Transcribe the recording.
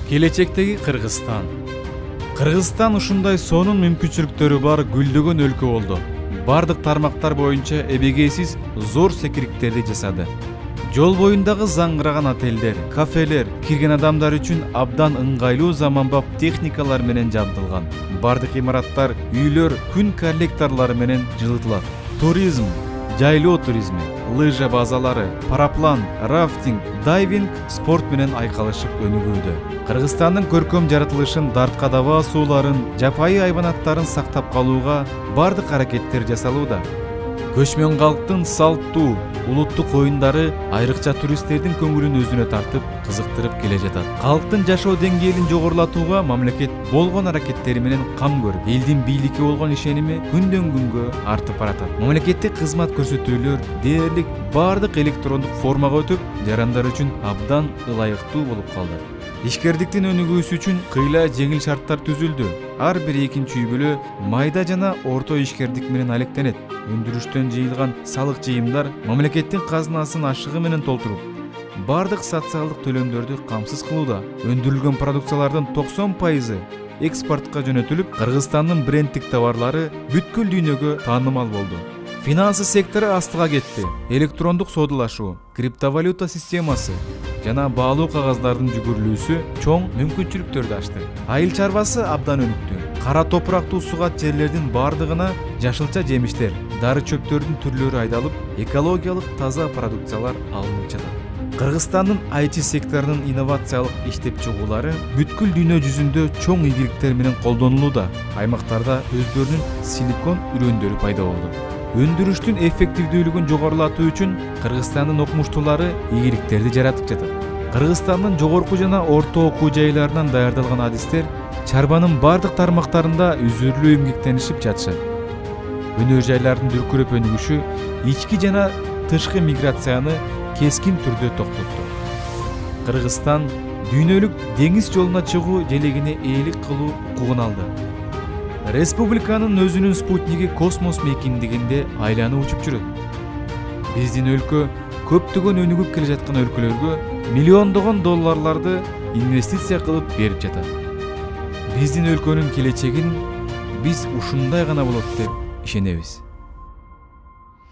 Келечектеги Кыргызстан. Кыргызстан ушундай сонун мүмкүнчүлүктөрү бар гүлдөгөн өлкө болду. Бардык тармактар боюнча эбегейсиз зор секириктерди жасады. Жол боюндагы заңгыраган отелдер, кафелер кирген адамдар үчүн абдан ыңгайлуу заманбап техникалар менен жабдылган. Бардык имараттар, үйлөр күн коллекторлору менен жылытылат. Туризм, жайлоо туризми, лыжа базалары, параплан, рафтинг, дайвинг спорт менен айкалышып өнүгүүдө. Кыргызстандын көркөм жаратылышын, дарткадаба сууларын, жапайы айванаттарын сактап калууга бардык аракеттер жасалууда. Көчмөн калктын салттуу, улуттук оюндары айрыкча туристтердин көңүлүн өзүнө тартып, кызыктырып келе жатат. Калктын жашоо деңгээлин жогорулатууга мамлекет болгон аракеттери менен кам көрүп, элдин бийликке болгон ишеними күндөн күнгө артып баратат. Мамлекеттик кызмат көрсөтүүлөр дээрлик бардык электрондук формага өтүп, жарандар үчүн абдан ылайыктуу болуп калды. Ишкердиктин өнүгүүсү үчүн кыйла жеңил шарттар түзүлдү. Ар бир экинчи үй бүлө майда жана орто ишкердик менен алектенет. Өндүрүштөн жыйылган салык жыйымдар мамлекеттин казынасын ашыгы менен толтуруп, бардык социалдык төлөмдөрдү камсыз кылууда. Өндүрүлгөн продукциялардын 90% экспортко жөнөтүлүп, Кыргызстандын брендтик товарлары бүткүл дүйнөгө таанымал болду. Финансы сектору астыга кетти. Электрондук соодалашуу, криптовалюта системасы жана баалуу кагаздардын жүгүрүлүүсү чоң мүмкүнчүлүктөрдү ачты. Айыл чарбасы абдан өнүктү. Кара топурактуу сугат жерлердин бардыгына жашылча жемиштер, дары чөптөрдүн түрлөрү айдалып, экологиялык таза продукциялар алынып жатат. Кыргызстандын IT секторунун инновациялык иштеп чыгуулары бүткүл дүйнө жүзүндө чоң ийгиликтер менен колдонулууда. Аймактарда өздөрүнүн силикон үрөндөрү пайда болду. Өндүрүштүн эффективдүүлүгүн жогорулатуу үчүн Кыргызстандын окумуштуулары ийгиликтерди жаратып жатат. Кыргызстандын жогорку жана орто окуу жайларынан даярдалган адистер чарбанын бардык тармактарында үзүрлүү эмгектенишип жатышат. Өнөр жайлардын дүркүрөп өнүгүшү ички жана тышкы миграцияны кескин түрдө токтотту. Кыргызстан дүйнөлүк деңиз жолуна чыгуу желегине ээлик кылуу укугун алды. Республиканын өзүнүн спутниги космос мейкиндигинде айланып учуп жүрөт. Биздин өлкө көптөгөн өнүгүп келе жаткан өлкөлөргө миллиондогон долларларды инвестиция кылып берип жатат. Биздин өлкөнүн келечегин биз ушундай гана болот деп ишенебиз.